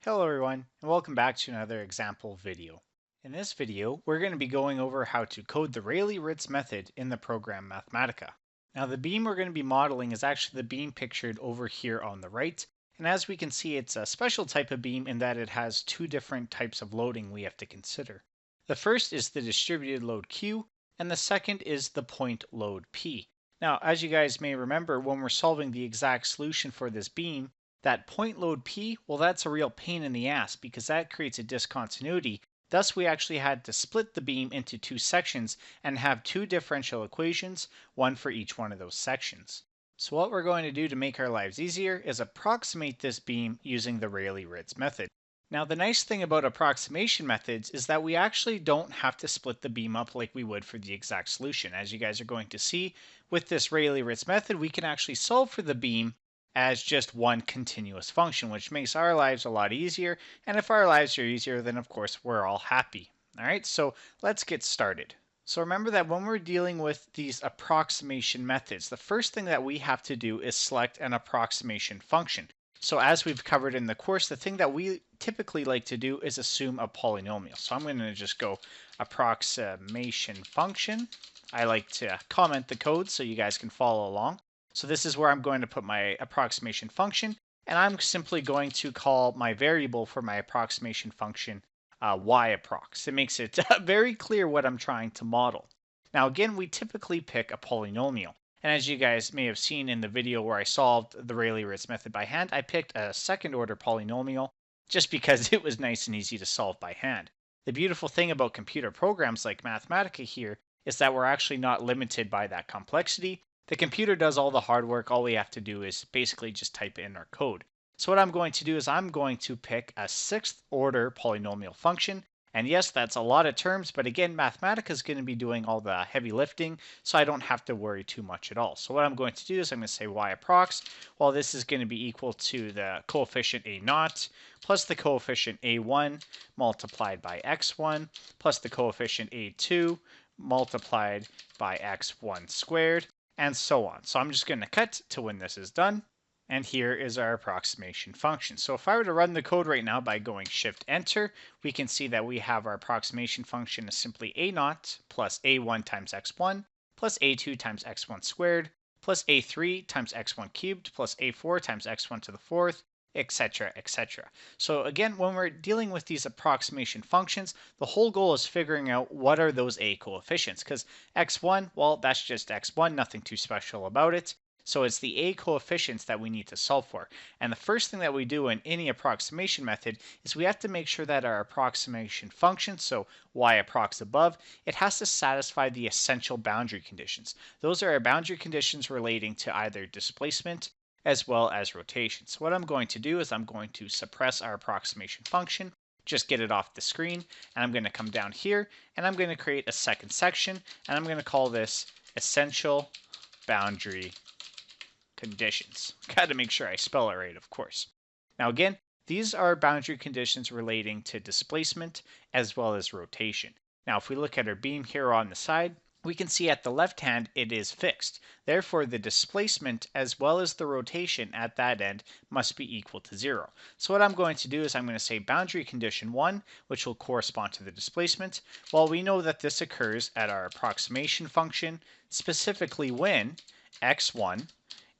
Hello everyone, and welcome back to another example video. In this video, we're going to be going over how to code the Rayleigh-Ritz method in the program Mathematica. Now the beam we're going to be modeling is actually the beam pictured over here on the right, and as we can see it's a special type of beam in that it has two different types of loading we have to consider. The first is the distributed load Q, and the second is the point load P. Now as you guys may remember, when we're solving the exact solution for this beam, that point load P, well, that's a real pain in the ass because that creates a discontinuity. Thus, we actually had to split the beam into two sections and have two differential equations, one for each one of those sections. So what we're going to do to make our lives easier is approximate this beam using the Rayleigh-Ritz method. Now, the nice thing about approximation methods is that we actually don't have to split the beam up like we would for the exact solution. As you guys are going to see, with this Rayleigh-Ritz method, we can actually solve for the beam as just one continuous function, which makes our lives a lot easier. And if our lives are easier, then of course we're all happy. All right, so let's get started. So remember that when we're dealing with these approximation methods, the first thing that we have to do is select an approximation function. So as we've covered in the course, the thing that we typically like to do is assume a polynomial. So I'm going to just go approximation function. I like to comment the code so you guys can follow along. So this is where I'm going to put my approximation function, and I'm simply going to call my variable for my approximation function y_approx. It makes it very clear what I'm trying to model. Now again, we typically pick a polynomial. And as you guys may have seen in the video where I solved the Rayleigh-Ritz method by hand, I picked a second order polynomial just because it was nice and easy to solve by hand. The beautiful thing about computer programs like Mathematica here is that we're actually not limited by that complexity. The computer does all the hard work. All we have to do is basically just type in our code. So what I'm going to do is I'm going to pick a sixth order polynomial function. And yes, that's a lot of terms, but again, Mathematica is going to be doing all the heavy lifting, so I don't have to worry too much at all. So what I'm going to do is I'm going to say y_approx. Well, this is going to be equal to the coefficient a0 plus the coefficient a1 multiplied by x1 plus the coefficient a2 multiplied by x1 squared, and so on. So I'm just going to cut to when this is done. And here is our approximation function. So if I were to run the code right now by going Shift Enter, we can see that we have our approximation function is simply a0 plus a1 times x1 plus a2 times x1 squared plus a3 times x1 cubed plus a4 times x1 to the fourth, etc., etc. So again, when we're dealing with these approximation functions, the whole goal is figuring out what are those a coefficients, because x1, well, that's just x1, nothing too special about it. So it's the a coefficients that we need to solve for. And the first thing that we do in any approximation method is we have to make sure that our approximation function, so y_approx above, it has to satisfy the essential boundary conditions. Those are our boundary conditions relating to either displacement as well as rotation. So what I'm going to do is I'm going to suppress our approximation function, just get it off the screen, and I'm going to come down here, and I'm going to create a second section, and I'm going to call this essential boundary conditions. Got to make sure I spell it right, of course. Now again, these are boundary conditions relating to displacement as well as rotation. Now if we look at our beam here on the side, we can see at the left hand it is fixed. Therefore, the displacement as well as the rotation at that end must be equal to 0. So what I'm going to do is I'm going to say boundary condition 1, which will correspond to the displacement. Well, we know that this occurs at our approximation function, specifically when x1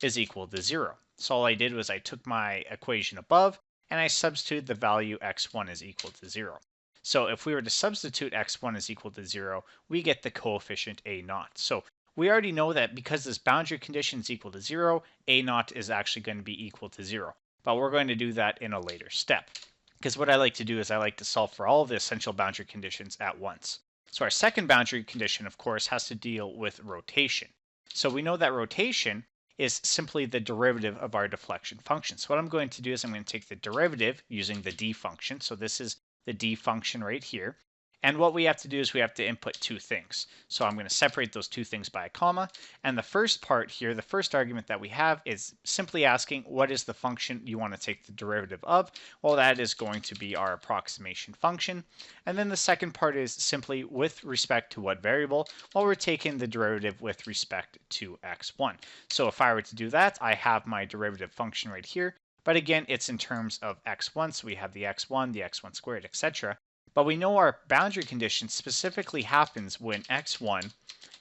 is equal to 0. So all I did was I took my equation above and I substituted the value x1 is equal to 0. So if we were to substitute x1 is equal to 0, we get the coefficient a0. So we already know that because this boundary condition is equal to 0, a0 is actually going to be equal to 0. But we're going to do that in a later step. Because what I like to do is I like to solve for all of the essential boundary conditions at once. So our second boundary condition, of course, has to deal with rotation. So we know that rotation is simply the derivative of our deflection function. So what I'm going to do is I'm going to take the derivative using the d function. So this is the d function right here. And what we have to do is we have to input two things. So I'm going to separate those two things by a comma. And the first part here, the first argument that we have is simply asking what is the function you want to take the derivative of? Well, that is going to be our approximation function. And then the second part is simply with respect to what variable? Well, we're taking the derivative with respect to x1. So if I were to do that, I have my derivative function right here. But again, it's in terms of x1, so we have the x1, the x1 squared, etc. But we know our boundary condition specifically happens when x1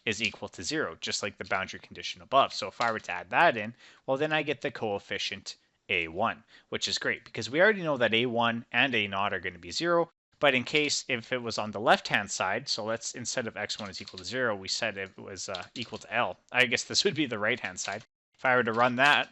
is equal to 0, just like the boundary condition above. So if I were to add that in, well, then I get the coefficient a1, which is great because we already know that a1 and a0 are going to be 0. But in case if it was on the left-hand side, so let's, instead of x1 is equal to 0, we said it was equal to L. I guess this would be the right-hand side. If I were to run that,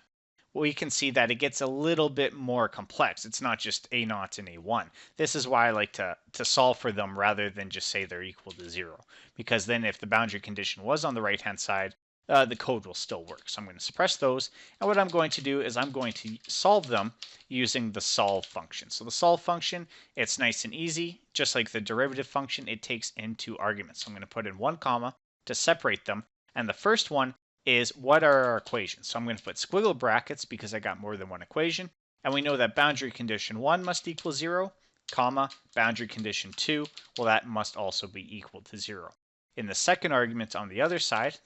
we can see that it gets a little bit more complex. It's not just a0 and a1. This is why I like to solve for them rather than just say they're equal to 0. Because then if the boundary condition was on the right-hand side, the code will still work. So I'm going to suppress those. And what I'm going to do is I'm going to solve them using the solve function. So the solve function, it's nice and easy. Just like the derivative function, it takes in 2 arguments. So I'm going to put in 1 comma to separate them. And the first one is what are our equations. So I'm going to put squiggle brackets because I got more than one equation. And we know that boundary condition 1 must equal 0, comma, boundary condition 2, well, that must also be equal to 0. In the second argument on the other side,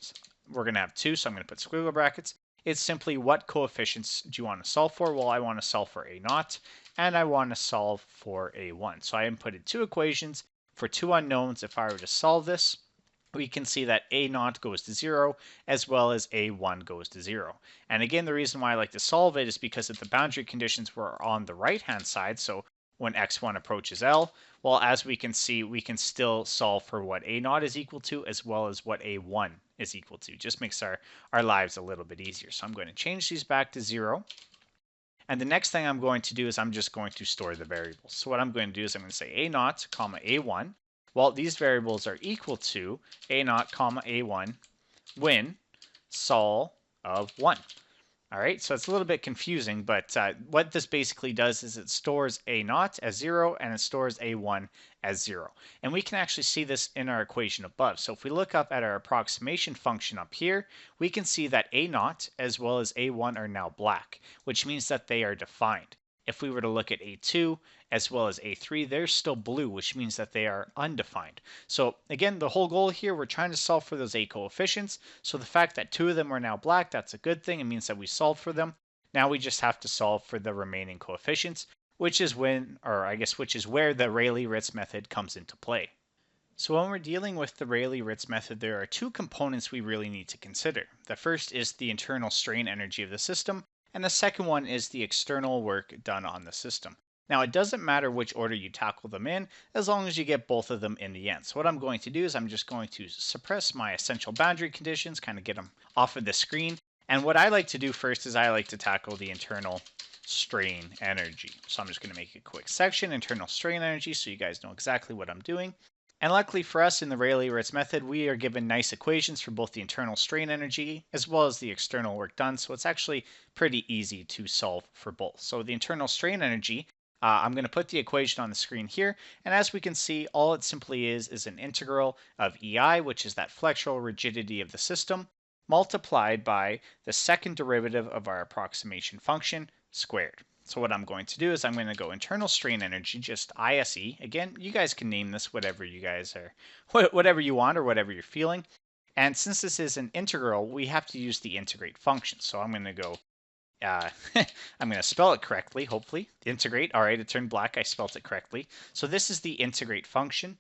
we're going to have 2, so I'm going to put squiggle brackets. It's simply what coefficients do you want to solve for? Well, I want to solve for a0, and I want to solve for a1. So I inputted 2 equations for 2 unknowns. If I were to solve this, we can see that a0 goes to 0, as well as a1 goes to 0. And again, the reason why I like to solve it is because if the boundary conditions were on the right-hand side, so when x1 approaches L, well, as we can see, we can still solve for what a0 is equal to, as well as what a1 is equal to. Just makes our lives a little bit easier. So I'm going to change these back to 0. And the next thing I'm going to do is I'm just going to store the variables. So what I'm going to do is I'm going to say a0, comma, a1. Well, these variables are equal to a0, comma, a1 when sol of 1. All right, so it's a little bit confusing, but what this basically does is it stores a0 as 0 and it stores a1 as 0. And we can actually see this in our equation above. So if we look up at our approximation function up here, we can see that a0 as well as a1 are now black, which means that they are defined. If we were to look at a2 as well as a3, they're still blue, which means that they are undefined. So again, the whole goal here, we're trying to solve for those a coefficients. So the fact that 2 of them are now black, that's a good thing. It means that we solved for them. Now we just have to solve for the remaining coefficients, which is when, or I guess which is where the Rayleigh-Ritz method comes into play. So when we're dealing with the Rayleigh-Ritz method, there are 2 components we really need to consider. The first is the internal strain energy of the system, and the second one is the external work done on the system. Now, it doesn't matter which order you tackle them in, as long as you get both of them in the end. So what I'm going to do is I'm just going to suppress my essential boundary conditions, kind of get them off of the screen. And what I like to do first is I like to tackle the internal strain energy. So I'm just going to make a quick section, internal strain energy, so you guys know exactly what I'm doing. And luckily for us in the Rayleigh-Ritz method, we are given nice equations for both the internal strain energy as well as the external work done. So it's actually pretty easy to solve for both. So the internal strain energy, I'm going to put the equation on the screen here. And as we can see, all it simply is an integral of EI, which is that flexural rigidity of the system, multiplied by the second derivative of our approximation function squared. So what I'm going to do is I'm going to go internal strain energy, just ISE. Again, you guys can name this whatever you guys are, whatever you want or whatever you're feeling. And since this is an integral, we have to use the integrate function. So I'm going to go, I'm going to spell it correctly, hopefully. Integrate, all right, it turned black, I spelled it correctly. So this is the integrate function.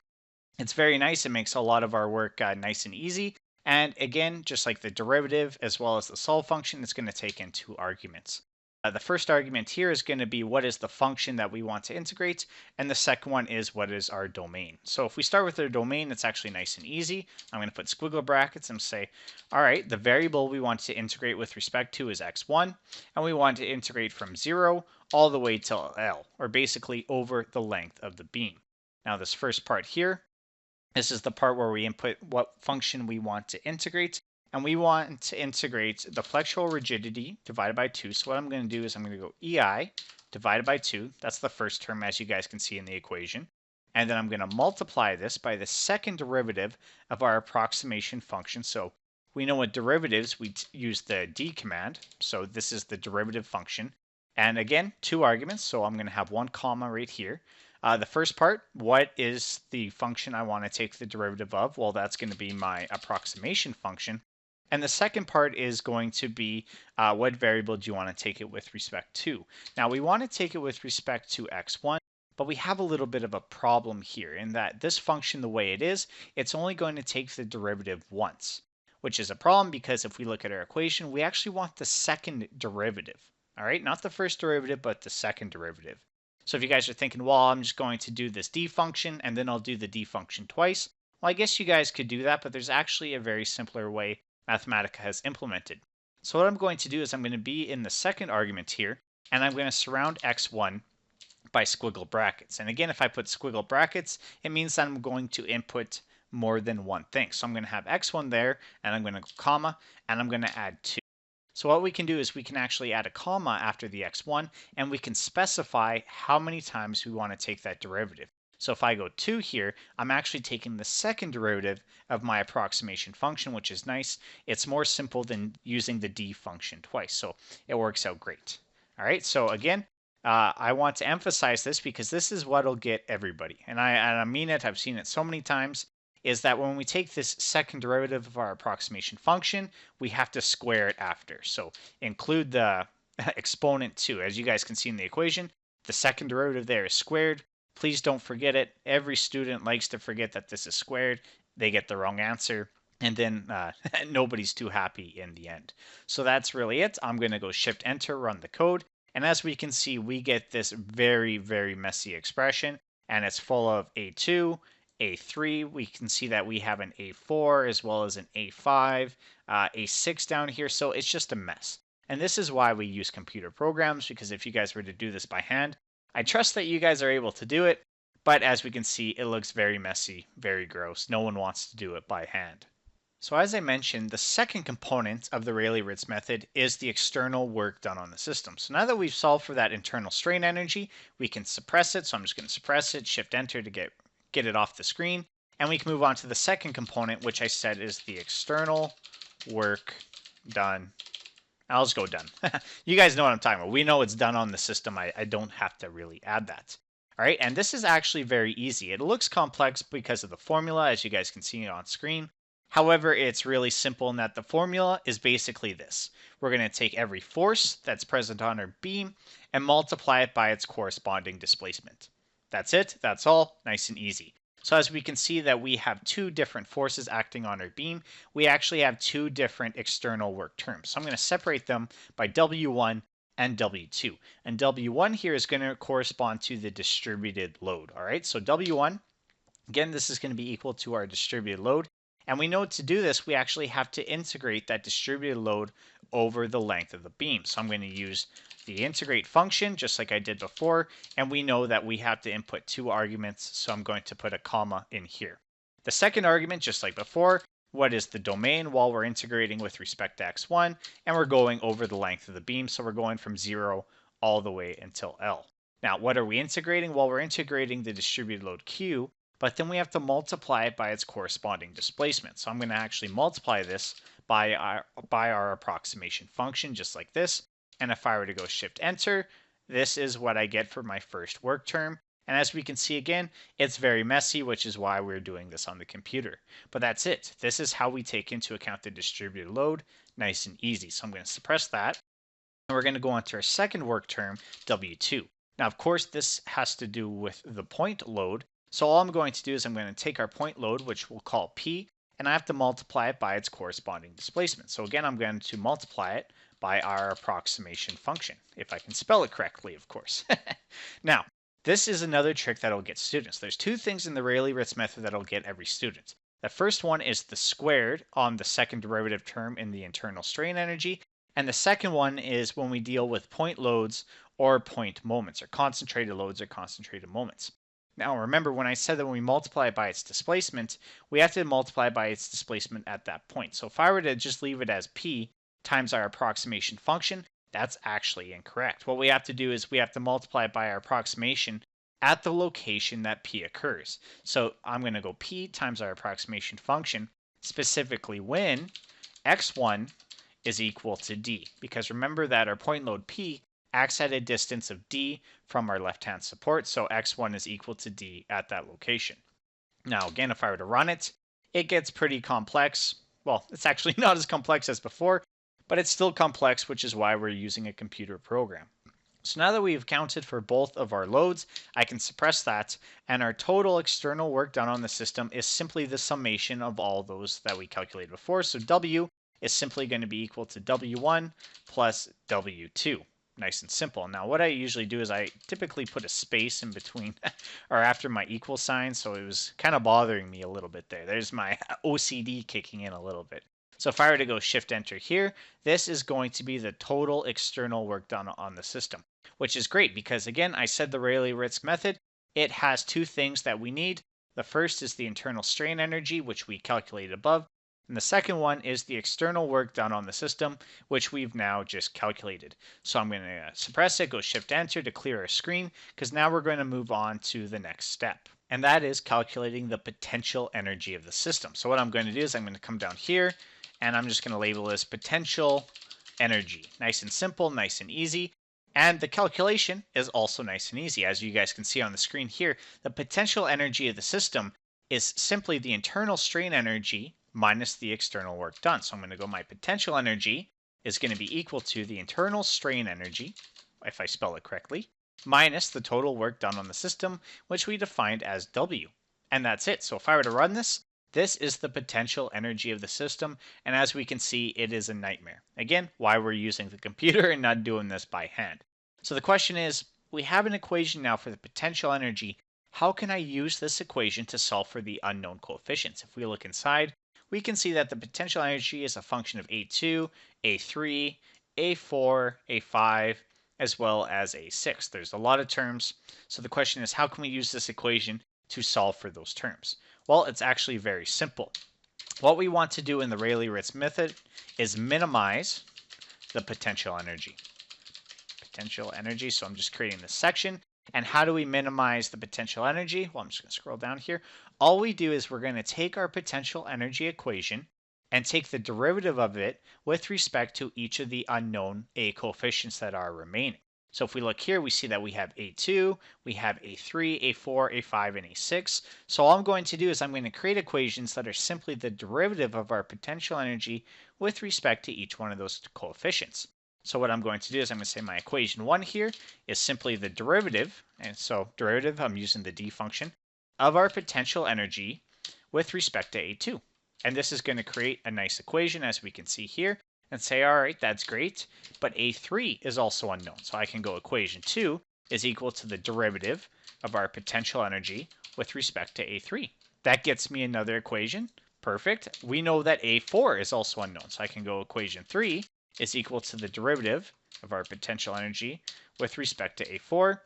It's very nice, it makes a lot of our work nice and easy. And again, just like the derivative as well as the solve function, it's going to take in 2 arguments. The first argument here is going to be what is the function that we want to integrate, and the second one is what is our domain. So if we start with our domain, it's actually nice and easy. I'm going to put squiggle brackets and say, all right, the variable we want to integrate with respect to is x1, and we want to integrate from 0 all the way till L, or basically over the length of the beam. Now this first part here, this is the part where we input what function we want to integrate. And we want to integrate the flexural rigidity divided by 2. So what I'm going to do is I'm going to go EI divided by 2. That's the first term, as you guys can see in the equation. And then I'm going to multiply this by the second derivative of our approximation function. So we know what derivatives, we use the D command. So this is the derivative function. And again, 2 arguments. So I'm going to have 1 comma right here. The first part, what is the function I want to take the derivative of? Well, that's going to be my approximation function. And the second part is going to be what variable do you want to take it with respect to? Now we want to take it with respect to x1, but we have a little bit of a problem here in that this function, the way it is, it's only going to take the derivative once, which is a problem because if we look at our equation, we actually want the second derivative. All right, not the first derivative, but the second derivative. So if you guys are thinking, well, I'm just going to do this d function and then I'll do the d function twice, well, I guess you guys could do that, but there's actually a very simpler way Mathematica has implemented. So what I'm going to do is I'm going to be in the second argument here, and I'm going to surround x1 by squiggle brackets. And again, if I put squiggle brackets, it means that I'm going to input more than one thing. So I'm going to have x1 there, and I'm going to go comma, and I'm going to add 2. So what we can do is we can actually add a comma after the x1, and we can specify how many times we want to take that derivative. So if I go 2 here, I'm actually taking the second derivative of my approximation function, which is nice. It's more simple than using the d function twice, so it works out great. All right, so again, I want to emphasize this because this is what'll get everybody. And I mean it, I've seen it so many times, is that when we take this second derivative of our approximation function, we have to square it after. So include the exponent 2. As you guys can see in the equation, the second derivative there is squared. Please don't forget it. Every student likes to forget that this is squared. They get the wrong answer, and then nobody's too happy in the end. So that's really it. I'm going to go Shift Enter, run the code. And as we can see, we get this very, very messy expression, and it's full of A2, A3. We can see that we have an A4 as well as an A5, A6 down here. So it's just a mess. And this is why we use computer programs, because if you guys were to do this by hand, I trust that you guys are able to do it, but as we can see, it looks very messy, very gross. No one wants to do it by hand. So as I mentioned, the second component of the Rayleigh-Ritz method is the external work done on the system. So now that we've solved for that internal strain energy, we can suppress it. So I'm just going to suppress it, Shift Enter to get it off the screen. And we can move on to the second component, which I said is the external work done. I'll just go done. You guys know what I'm talking about. We know it's done on the system. I don't have to really add that. All right, and this is actually very easy. It looks complex because of the formula, as you guys can see on screen. However, it's really simple in that the formula is basically this. We're going to take every force that's present on our beam and multiply it by its corresponding displacement. That's it. That's all. Nice and easy. So as we can see that we have two different forces acting on our beam, we actually have two different external work terms. So I'm going to separate them by W1 and W2. And W1 here is going to correspond to the distributed load. All right, so W1, again, this is going to be equal to our distributed load. And we know to do this, we actually have to integrate that distributed load over the length of the beam. So I'm going to use the integrate function, just like I did before, and we know that we have to input two arguments, so I'm going to put a comma in here. The second argument, just like before, what is the domain while we're integrating with respect to x1, and we're going over the length of the beam, so we're going from 0 all the way until L. Now, what are we integrating? Well, we're integrating the distributed load Q, but then we have to multiply it by its corresponding displacement. So I'm going to actually multiply this by our approximation function, just like this. And if I were to go Shift Enter, this is what I get for my first work term. And as we can see again, it's very messy, which is why we're doing this on the computer. But that's it. This is how we take into account the distributed load. Nice and easy. So I'm going to suppress that. And we're going to go on to our second work term, W2. Now, of course, this has to do with the point load. So all I'm going to do is I'm going to take our point load, which we'll call P, and I have to multiply it by its corresponding displacement. So again, I'm going to multiply it by our approximation function, if I can spell it correctly, of course. Now, this is another trick that'll get students. There's two things in the Rayleigh-Ritz method that'll get every student. The first one is the squared on the second derivative term in the internal strain energy, and the second one is when we deal with point loads or point moments, or concentrated loads or concentrated moments. Now remember, when I said that when we multiply it by its displacement, we have to multiply by its displacement at that point. So if I were to just leave it as P times our approximation function, that's actually incorrect. What we have to do is we have to multiply it by our approximation at the location that P occurs. So I'm going to go P times our approximation function, specifically when x1 is equal to D. Because remember that our point load P acts at a distance of D from our left-hand support, so x1 is equal to D at that location. Now again, if I were to run it, it gets pretty complex. well, it's actually not as complex as before, but it's still complex, which is why we're using a computer program. So now that we've accounted for both of our loads, I can suppress that, and our total external work done on the system is simply the summation of all those that we calculated before. So W is simply going to be equal to W1 plus W2. Nice and simple. Now what I usually do is I typically put a space in between or after my equal sign, so it was kind of bothering me a little bit there. There's my OCD kicking in a little bit. So if I were to go Shift Enter here, this is going to be the total external work done on the system, which is great because, again, I said the Rayleigh-Ritz method, it has two things that we need. The first is the internal strain energy, which we calculated above, and the second one is the external work done on the system, which we've now just calculated. So I'm going to suppress it, go Shift Enter to clear our screen, because now we're going to move on to the next step, and that is calculating the potential energy of the system. So what I'm going to do is I'm going to come down here, and I'm just going to label this potential energy. Nice and simple, nice and easy. And the calculation is also nice and easy. As you guys can see on the screen here, the potential energy of the system is simply the internal strain energy minus the external work done. So I'm going to go, my potential energy is going to be equal to the internal strain energy, if I spell it correctly, minus the total work done on the system, which we defined as W. And that's it. So if I were to run this, this is the potential energy of the system, and as we can see, it is a nightmare. Again, why we're using the computer and not doing this by hand. So the question is, we have an equation now for the potential energy. How can I use this equation to solve for the unknown coefficients? If we look inside, we can see that the potential energy is a function of A2, A3, A4, A5, as well as A6. There's a lot of terms, so the question is, how can we use this equation to solve for those terms? Well, it's actually very simple. What we want to do in the Rayleigh-Ritz method is minimize the potential energy. Potential energy, so I'm just creating this section. And how do we minimize the potential energy? Well, I'm just going to scroll down here. All we do is we're going to take our potential energy equation and take the derivative of it with respect to each of the unknown A coefficients that are remaining. So if we look here, we see that we have A2, we have A3, A4, A5, and A6. So all I'm going to do is I'm going to create equations that are simply the derivative of our potential energy with respect to each one of those coefficients. So what I'm going to do is I'm going to say my equation 1 here is simply the derivative, and so derivative, I'm using the d function, of our potential energy with respect to A2. And this is going to create a nice equation, as we can see here, and say, all right, that's great, but A3 is also unknown. So I can go equation 2 is equal to the derivative of our potential energy with respect to A3. That gets me another equation. Perfect. We know that A4 is also unknown. So I can go equation 3 is equal to the derivative of our potential energy with respect to A4.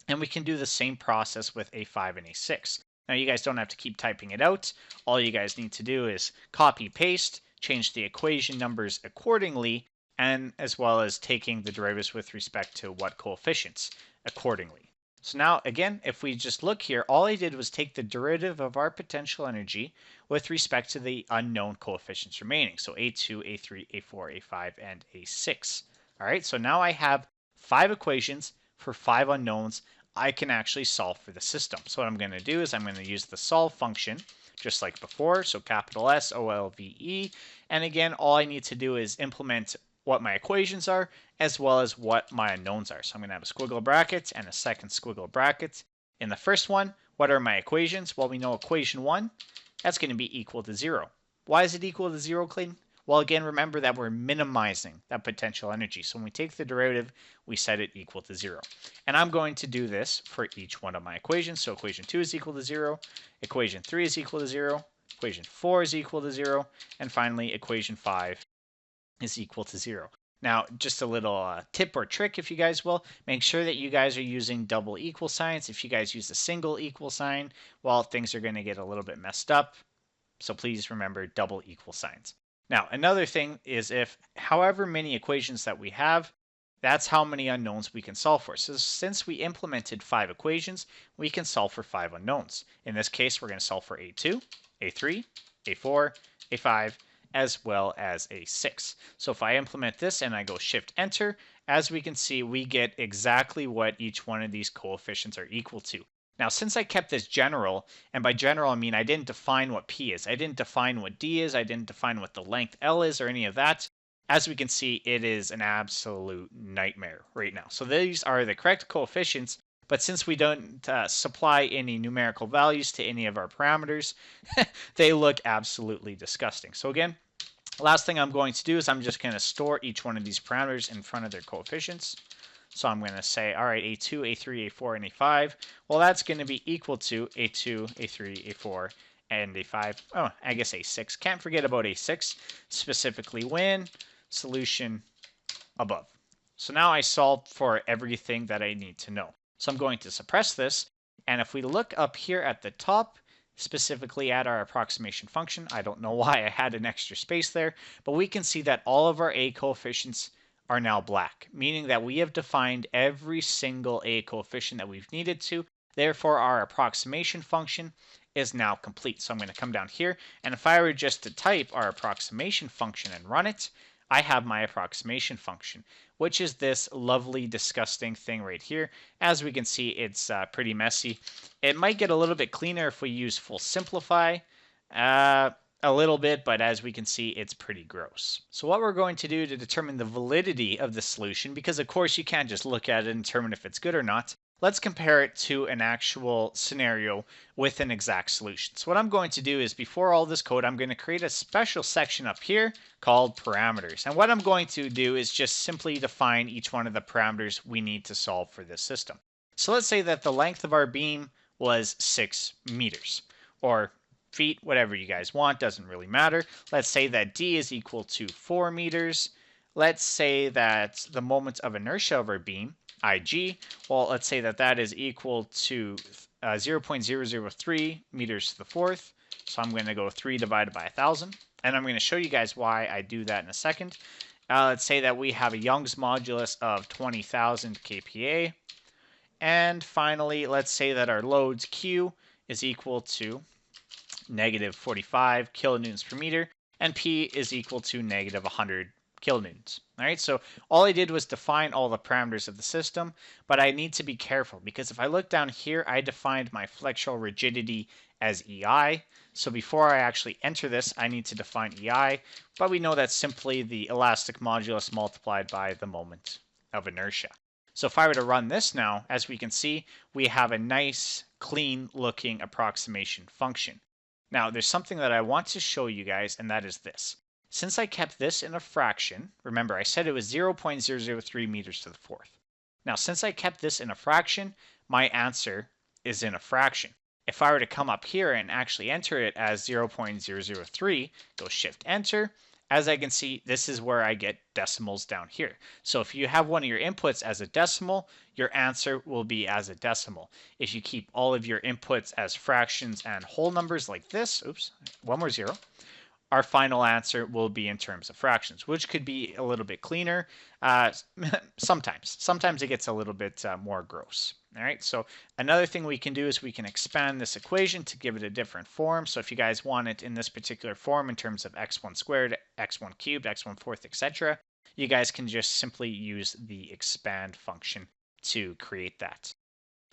And we can do the same process with A5 and A6. Now you guys don't have to keep typing it out. All you guys need to do is copy, paste, change the equation numbers accordingly, and as well as taking the derivatives with respect to what coefficients accordingly. So now, again, if we just look here, all I did was take the derivative of our potential energy with respect to the unknown coefficients remaining. So A2, A3, A4, A5, and A6. All right, so now I have 5 equations for 5 unknowns. I can actually solve for the system. So what I'm going to do is I'm going to use the solve function, just like before, so capital S, O-L-V-E. And again, all I need to do is implement what my equations are, as well as what my unknowns are. So I'm going to have a squiggle bracket and a second squiggle bracket. In the first one, what are my equations? Well, we know equation 1, that's going to be equal to 0. Why is it equal to 0, Clayton? Well, again, remember that we're minimizing that potential energy. So when we take the derivative, we set it equal to 0. And I'm going to do this for each one of my equations. So equation 2 is equal to 0, equation 3 is equal to 0, equation 4 is equal to 0, and finally equation 5 is equal to 0. Now, just a little tip or trick, if you guys will, make sure that you guys are using double equal signs. If you guys use a single equal sign, well, things are going to get a little bit messed up. So please remember double equal signs. Now, another thing is if however many equations that we have, that's how many unknowns we can solve for. So since we implemented 5 equations, we can solve for 5 unknowns. In this case, we're going to solve for A2, A3, A4, A5, as well as A6. So if I implement this and I go Shift Enter, as we can see, we get exactly what each one of these coefficients are equal to. Now, since I kept this general, and by general I mean I didn't define what P is, I didn't define what D is, I didn't define what the length L is or any of that, as we can see, it is an absolute nightmare right now. So these are the correct coefficients, but since we don't supply any numerical values to any of our parameters, they look absolutely disgusting. So again, last thing I'm going to do is I'm just going to store each one of these parameters in front of their coefficients. So I'm going to say, all right, A2, A3, A4, and A5. Well, that's going to be equal to A2, A3, A4, and A5. Oh, I guess A6. Can't forget about A6, specifically when solution above. So now I solved for everything that I need to know. So I'm going to suppress this. And if we look up here at the top, specifically at our approximation function, I don't know why I had an extra space there, but we can see that all of our A coefficients are now black, meaning that we have defined every single A coefficient that we've needed to. Therefore, our approximation function is now complete. So I'm going to come down here, and if I were just to type our approximation function and run it, I have my approximation function, which is this lovely, disgusting thing right here. As we can see, it's pretty messy. It might get a little bit cleaner if we use full simplify. A little bit, but as we can see, it's pretty gross. So what we're going to do to determine the validity of the solution, because of course you can't just look at it and determine if it's good or not, let's compare it to an actual scenario with an exact solution. So what I'm going to do is, before all this code, I'm going to create a special section up here called parameters. And what I'm going to do is just simply define each one of the parameters we need to solve for this system. So let's say that the length of our beam was 6 meters, or feet, whatever you guys want, doesn't really matter. Let's say that D is equal to 4 meters. Let's say that the moment of inertia of our beam, IG, well, let's say that that is equal to 0.003 meters to the fourth. So I'm going to go 3 divided by 1,000. And I'm going to show you guys why I do that in a second. Let's say that we have a Young's modulus of 20,000 kPa. And finally, let's say that our loads Q is equal to negative 45 kilonewtons per meter, and P is equal to negative 100 kilonewtons. All right, so all I did was define all the parameters of the system, but I need to be careful because if I look down here, I defined my flexural rigidity as EI. So before I actually enter this, I need to define EI, but we know that's simply the elastic modulus multiplied by the moment of inertia. So if I were to run this now, as we can see, we have a nice, clean looking approximation function. Now, there's something that I want to show you guys, and that is this. Since I kept this in a fraction, remember I said it was 0.003 meters to the fourth. Now, since I kept this in a fraction, my answer is in a fraction. If I were to come up here and actually enter it as 0.003, go Shift Enter, as I can see, this is where I get decimals down here. So if you have one of your inputs as a decimal, your answer will be as a decimal. If you keep all of your inputs as fractions and whole numbers like this, oops, one more zero, our final answer will be in terms of fractions, which could be a little bit cleaner. Sometimes it gets a little bit more gross. All right, so another thing we can do is we can expand this equation to give it a different form. So if you guys want it in this particular form in terms of x1 squared, x1 cubed, x1 fourth, etc., you guys can just simply use the expand function to create that.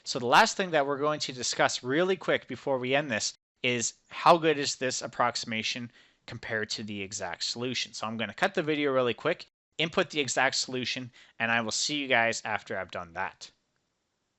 So the last thing that we're going to discuss really quick before we end this is how good is this approximation compared to the exact solution. So I'm going to cut the video really quick, input the exact solution, and I will see you guys after I've done that.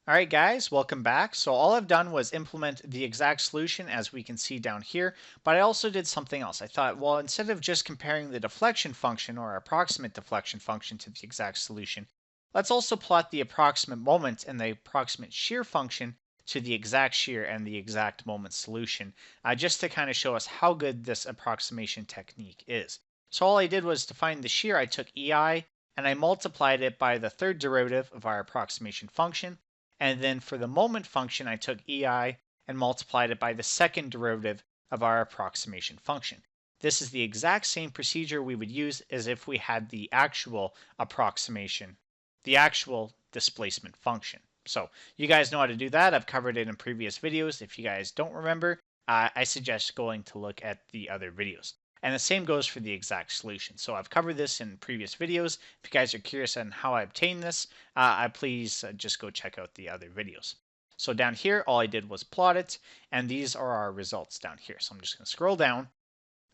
All right, guys, welcome back. So all I've done was implement the exact solution as we can see down here, but I also did something else. I thought, well, instead of just comparing the deflection function or approximate deflection function to the exact solution, let's also plot the approximate moment and the approximate shear function to the exact shear and the exact moment solution, just to kind of show us how good this approximation technique is. So all I did was to find the shear, I took EI and I multiplied it by the third derivative of our approximation function. And then for the moment function, I took EI and multiplied it by the second derivative of our approximation function. This is the exact same procedure we would use as if we had the actual approximation, the actual displacement function. So you guys know how to do that. I've covered it in previous videos. If you guys don't remember, I suggest going to look at the other videos. And the same goes for the exact solution. So I've covered this in previous videos. If you guys are curious on how I obtained this, please just go check out the other videos. So down here, all I did was plot it, and these are our results down here. So I'm just going to scroll down.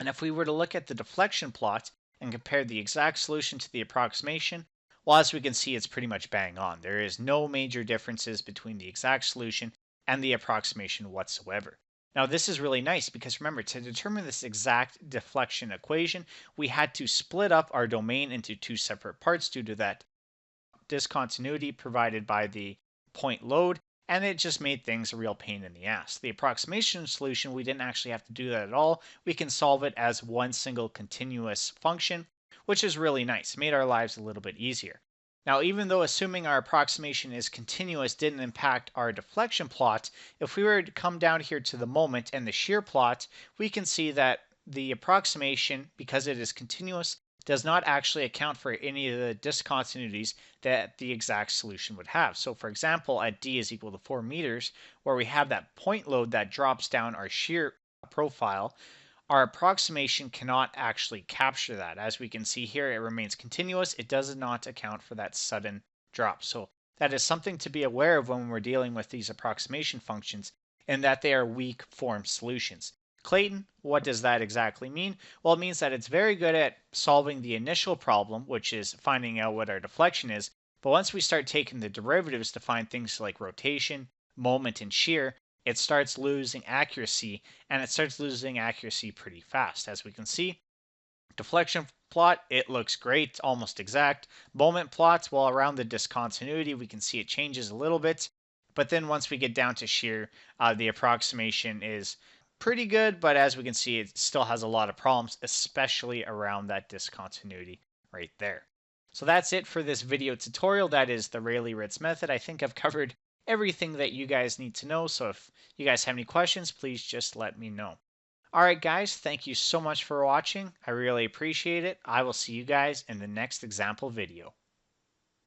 And if we were to look at the deflection plot and compare the exact solution to the approximation, well, as we can see, it's pretty much bang on. There is no major differences between the exact solution and the approximation whatsoever. Now, this is really nice because remember, to determine this exact deflection equation, we had to split up our domain into two separate parts due to that discontinuity provided by the point load, and it just made things a real pain in the ass. The approximation solution, we didn't actually have to do that at all. We can solve it as one single continuous function, which is really nice. It made our lives a little bit easier. Now, even though assuming our approximation is continuous didn't impact our deflection plot, if we were to come down here to the moment and the shear plot, we can see that the approximation, because it is continuous, does not actually account for any of the discontinuities that the exact solution would have. So for example, at d is equal to 4 meters, where we have that point load that drops down our shear profile, our approximation cannot actually capture that. As we can see here, it remains continuous. It does not account for that sudden drop. So that is something to be aware of when we're dealing with these approximation functions, and that they are weak form solutions. Clayton, what does that exactly mean? Well, it means that it's very good at solving the initial problem, which is finding out what our deflection is. But once we start taking the derivatives to find things like rotation, moment, and shear, it starts losing accuracy, and it starts losing accuracy pretty fast. As we can see, deflection plot, it looks great, almost exact. Moment plots, well, around the discontinuity, we can see it changes a little bit. But then once we get down to shear, the approximation is pretty good, but as we can see, it still has a lot of problems, especially around that discontinuity right there. So that's it for this video tutorial. That is the Rayleigh-Ritz method. I think I've covered everything that you guys need to know, so if you guys have any questions, please just let me know. Alright guys, thank you so much for watching. I really appreciate it. I will see you guys in the next example video.